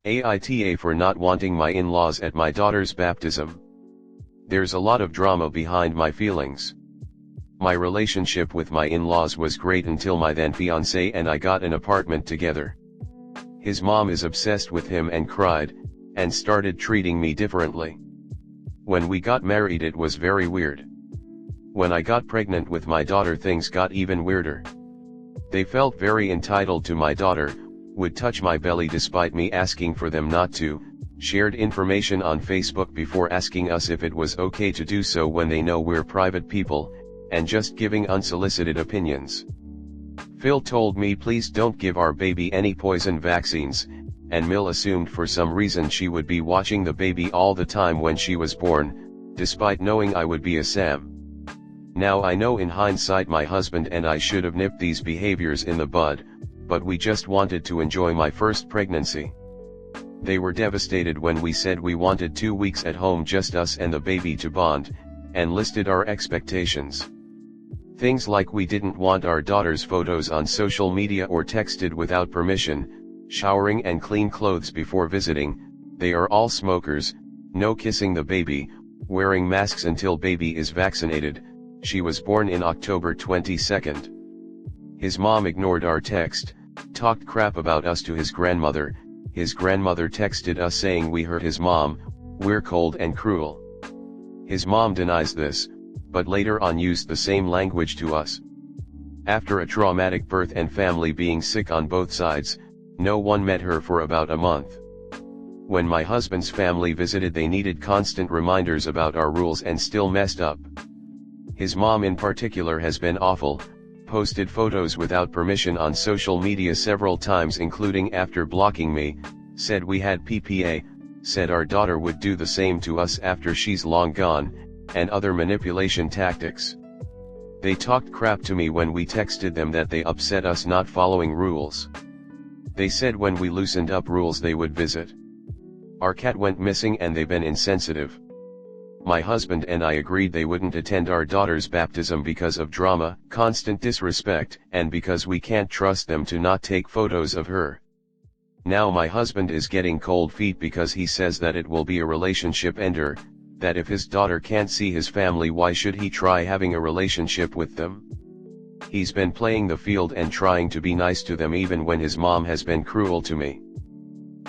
AITA for not wanting my in-laws at my daughter's baptism. There's a lot of drama behind my feelings. My relationship with my in-laws was great until my then fiancé and I got an apartment together. His mom is obsessed with him and cried, and started treating me differently. When we got married it was very weird. When I got pregnant with my daughter things got even weirder. They felt very entitled to my daughter, would touch my belly despite me asking for them not to, shared information on Facebook before asking us if it was okay to do so when they know we're private people, and just giving unsolicited opinions. Phil told me please don't give our baby any poison vaccines, and Mill assumed for some reason she would be watching the baby all the time when she was born, despite knowing I would be a Sam. Now I know in hindsight my husband and I should have nipped these behaviors in the bud, but we just wanted to enjoy my first pregnancy. They were devastated when we said we wanted 2 weeks at home just us and the baby to bond, and listed our expectations. Things like we didn't want our daughter's photos on social media or texted without permission, showering and clean clothes before visiting, they are all smokers, no kissing the baby, wearing masks until baby is vaccinated. She was born in October 22nd. His mom ignored our text, talked crap about us to his grandmother texted us saying we hurt his mom, we're cold and cruel. His mom denies this, but later on used the same language to us. After a traumatic birth and family being sick on both sides, no one met her for about a month. When my husband's family visited they needed constant reminders about our rules and still messed up. His mom in particular has been awful, posted photos without permission on social media several times including after blocking me, said we had PPA, said our daughter would do the same to us after she's long gone, and other manipulation tactics. They talked crap to me when we texted them that they upset us not following rules. They said when we loosened up rules they would visit. Our cat went missing and they've been insensitive. My husband and I agreed they wouldn't attend our daughter's baptism because of drama, constant disrespect, and because we can't trust them to not take photos of her. Now my husband is getting cold feet because he says that it will be a relationship ender, that if his daughter can't see his family why should he try having a relationship with them? He's been playing the field and trying to be nice to them even when his mom has been cruel to me.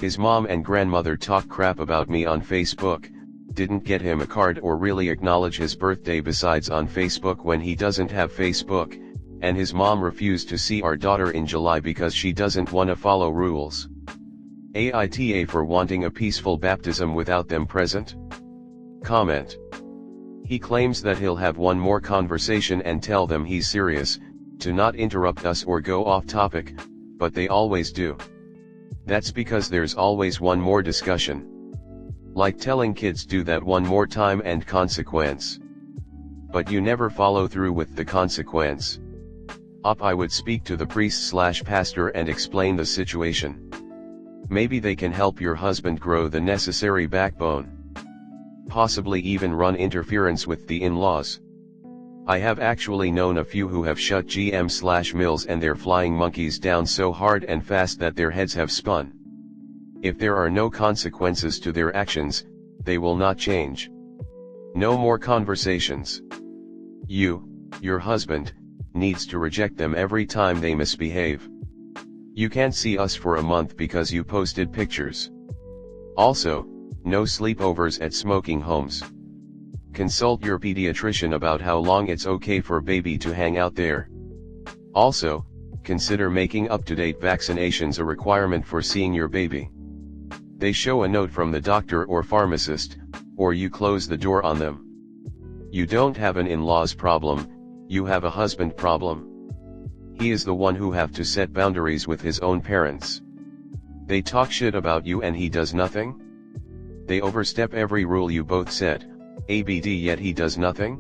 His mom and grandmother talk crap about me on Facebook, didn't get him a card or really acknowledge his birthday besides on Facebook when he doesn't have Facebook, and his mom refused to see our daughter in July because she doesn't wanna follow rules. AITA for wanting a peaceful baptism without them present? Comment. He claims that he'll have one more conversation and tell them he's serious, to not interrupt us or go off topic, but they always do. That's because there's always one more discussion. Like telling kids do that one more time and consequence. But you never follow through with the consequence. I would speak to the priest/pastor and explain the situation. Maybe they can help your husband grow the necessary backbone. Possibly even run interference with the in-laws. I have actually known a few who have shut GM/Mills and their flying monkeys down so hard and fast that their heads have spun. If there are no consequences to their actions, they will not change. No more conversations. You, your husband, needs to reject them every time they misbehave. You can't see us for a month because you posted pictures. Also, no sleepovers at smoking homes. Consult your pediatrician about how long it's okay for baby to hang out there. Also, consider making up-to-date vaccinations a requirement for seeing your baby. They show a note from the doctor or pharmacist, or you close the door on them. You don't have an in-laws problem, you have a husband problem. He is the one who have to set boundaries with his own parents. They talk shit about you and he does nothing? They overstep every rule you both set, ABD, yet he does nothing?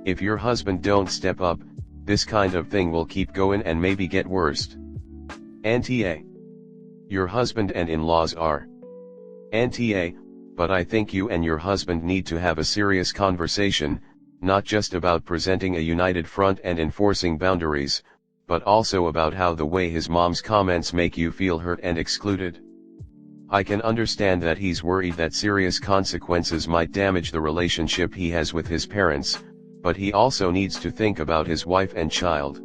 If your husband don't step up, this kind of thing will keep going and maybe get worse. Anti-A. Your husband and in-laws are anti-A, but I think you and your husband need to have a serious conversation, not just about presenting a united front and enforcing boundaries, but also about how the way his mom's comments make you feel hurt and excluded. I can understand that he's worried that serious consequences might damage the relationship he has with his parents, but he also needs to think about his wife and child.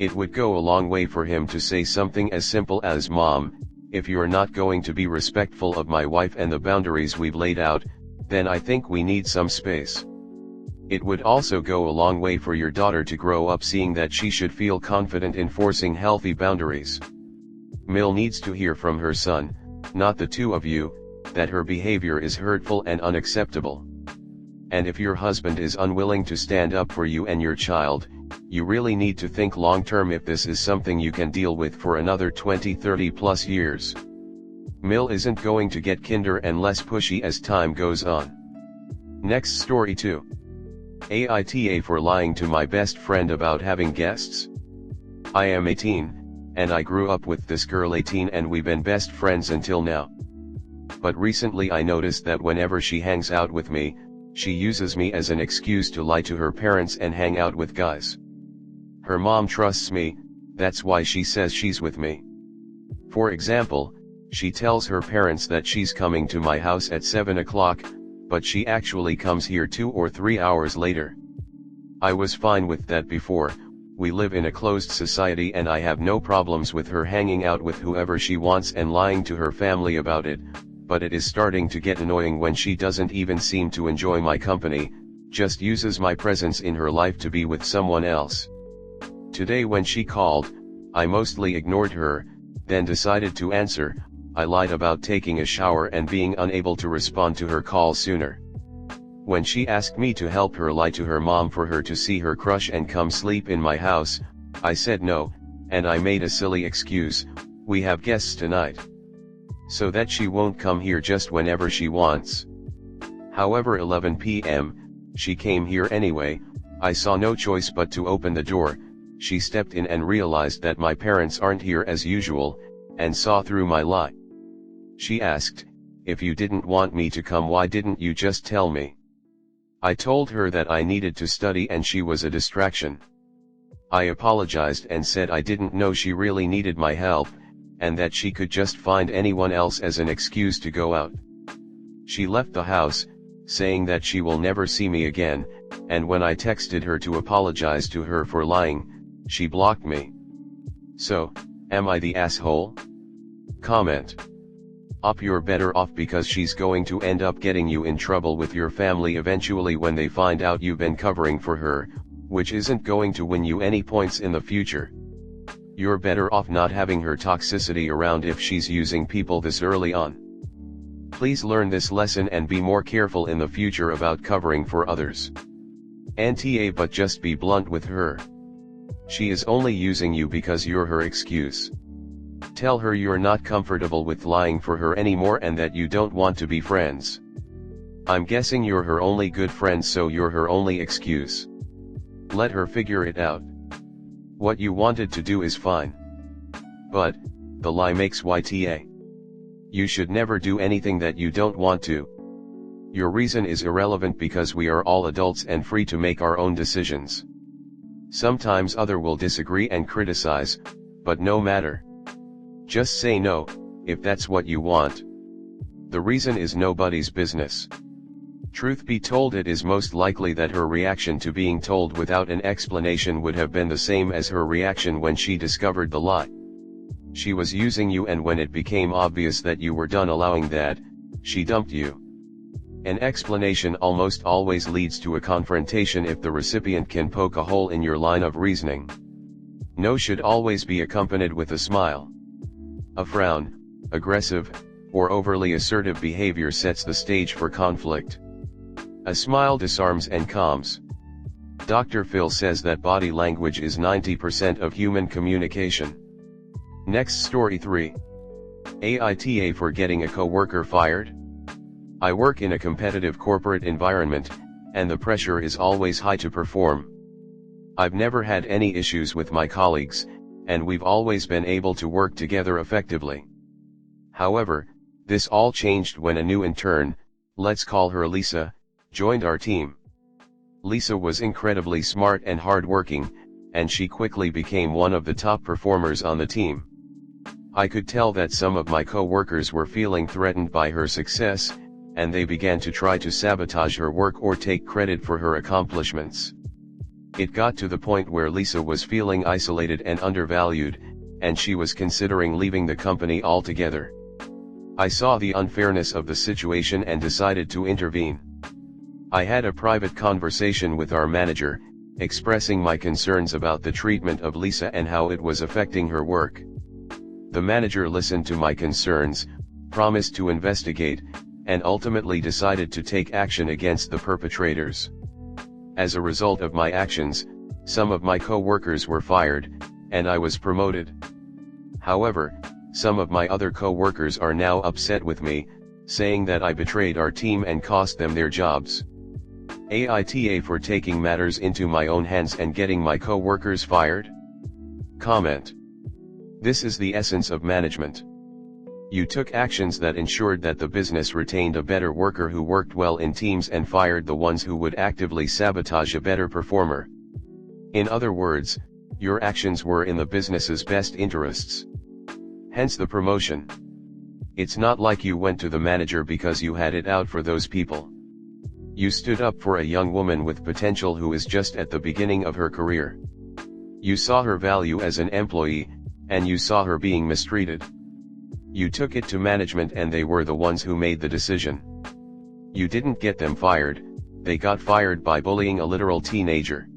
It would go a long way for him to say something as simple as, "Mom, if you're not going to be respectful of my wife and the boundaries we've laid out, then I think we need some space." It would also go a long way for your daughter to grow up seeing that she should feel confident in enforcing healthy boundaries. Mill needs to hear from her son, not the two of you, that her behavior is hurtful and unacceptable. And if your husband is unwilling to stand up for you and your child, you really need to think long-term if this is something you can deal with for another 20-30 plus years. Mill isn't going to get kinder and less pushy as time goes on. Next story 2. AITA for lying to my best friend about having guests. I am 18, and I grew up with this girl 18 and we've been best friends until now. But recently I noticed that whenever she hangs out with me, she uses me as an excuse to lie to her parents and hang out with guys. Her mom trusts me, that's why she says she's with me. For example, she tells her parents that she's coming to my house at 7 o'clock, but she actually comes here 2 or 3 hours later. I was fine with that before. We live in a closed society and I have no problems with her hanging out with whoever she wants and lying to her family about it, but it is starting to get annoying when she doesn't even seem to enjoy my company, just uses my presence in her life to be with someone else. Today when she called, I mostly ignored her, then decided to answer. I lied about taking a shower and being unable to respond to her call sooner. When she asked me to help her lie to her mom for her to see her crush and come sleep in my house, I said no, and I made a silly excuse, "We have guests tonight," so that she won't come here just whenever she wants. However, 11 p.m., she came here anyway. I saw no choice but to open the door. She stepped in and realized that my parents aren't here as usual, and saw through my lie. She asked, "If you didn't want me to come, why didn't you just tell me?" I told her that I needed to study and she was a distraction. I apologized and said I didn't know she really needed my help, and that she could just find anyone else as an excuse to go out. She left the house, saying that she will never see me again, and when I texted her to apologize to her for lying, she blocked me. So, am I the asshole? Comment. Op, you're better off because she's going to end up getting you in trouble with your family eventually when they find out you've been covering for her, which isn't going to win you any points in the future. You're better off not having her toxicity around if she's using people this early on. Please learn this lesson and be more careful in the future about covering for others. Nta, but just be blunt with her. She is only using you because you're her excuse. Tell her you're not comfortable with lying for her anymore and that you don't want to be friends. I'm guessing you're her only good friend, so you're her only excuse. Let her figure it out. What you wanted to do is fine. But, the lie makes YTA. You should never do anything that you don't want to. Your reason is irrelevant because we are all adults and free to make our own decisions. Sometimes other will disagree and criticize, but no matter. Just say no, if that's what you want. The reason is nobody's business. Truth be told, it is most likely that her reaction to being told without an explanation would have been the same as her reaction when she discovered the lie. She was using you, and when it became obvious that you were done allowing that, she dumped you. An explanation almost always leads to a confrontation if the recipient can poke a hole in your line of reasoning. No should always be accompanied with a smile. A frown, aggressive, or overly assertive behavior sets the stage for conflict. A smile disarms and calms. Dr. Phil says that body language is 90% of human communication. Next story 3. AITA for getting a coworker fired. I work in a competitive corporate environment, and the pressure is always high to perform. I've never had any issues with my colleagues, and we've always been able to work together effectively. However, this all changed when a new intern, let's call her Lisa, joined our team. Lisa was incredibly smart and hardworking, and she quickly became one of the top performers on the team. I could tell that some of my co-workers were feeling threatened by her success, and they began to try to sabotage her work or take credit for her accomplishments. It got to the point where Lisa was feeling isolated and undervalued, and she was considering leaving the company altogether. I saw the unfairness of the situation and decided to intervene. I had a private conversation with our manager, expressing my concerns about the treatment of Lisa and how it was affecting her work. The manager listened to my concerns, promised to investigate, and ultimately decided to take action against the perpetrators. As a result of my actions, some of my co-workers were fired, and I was promoted. However, some of my other co-workers are now upset with me, saying that I betrayed our team and cost them their jobs. AITA for taking matters into my own hands and getting my co-workers fired? Comment. This is the essence of management. You took actions that ensured that the business retained a better worker who worked well in teams and fired the ones who would actively sabotage a better performer. In other words, your actions were in the business's best interests. Hence the promotion. It's not like you went to the manager because you had it out for those people. You stood up for a young woman with potential who is just at the beginning of her career. You saw her value as an employee, and you saw her being mistreated. You took it to management and they were the ones who made the decision. You didn't get them fired, they got fired by bullying a literal teenager.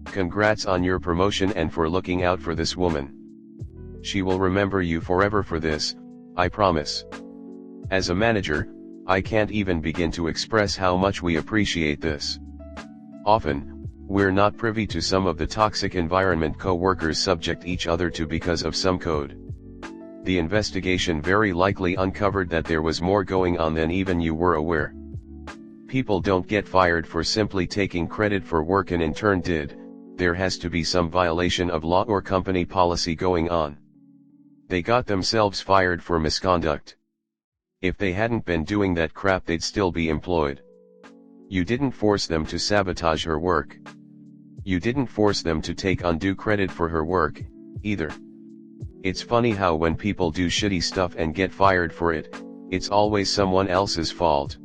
Congrats on your promotion and for looking out for this woman. She will remember you forever for this, I promise. As a manager, I can't even begin to express how much we appreciate this. Often, we're not privy to some of the toxic environment co-workers subject each other to because of some code. The investigation very likely uncovered that there was more going on than even you were aware. People don't get fired for simply taking credit for work an intern did, there has to be some violation of law or company policy going on. They got themselves fired for misconduct. If they hadn't been doing that crap they'd still be employed. You didn't force them to sabotage her work. You didn't force them to take undue credit for her work, either. It's funny how when people do shitty stuff and get fired for it, it's always someone else's fault.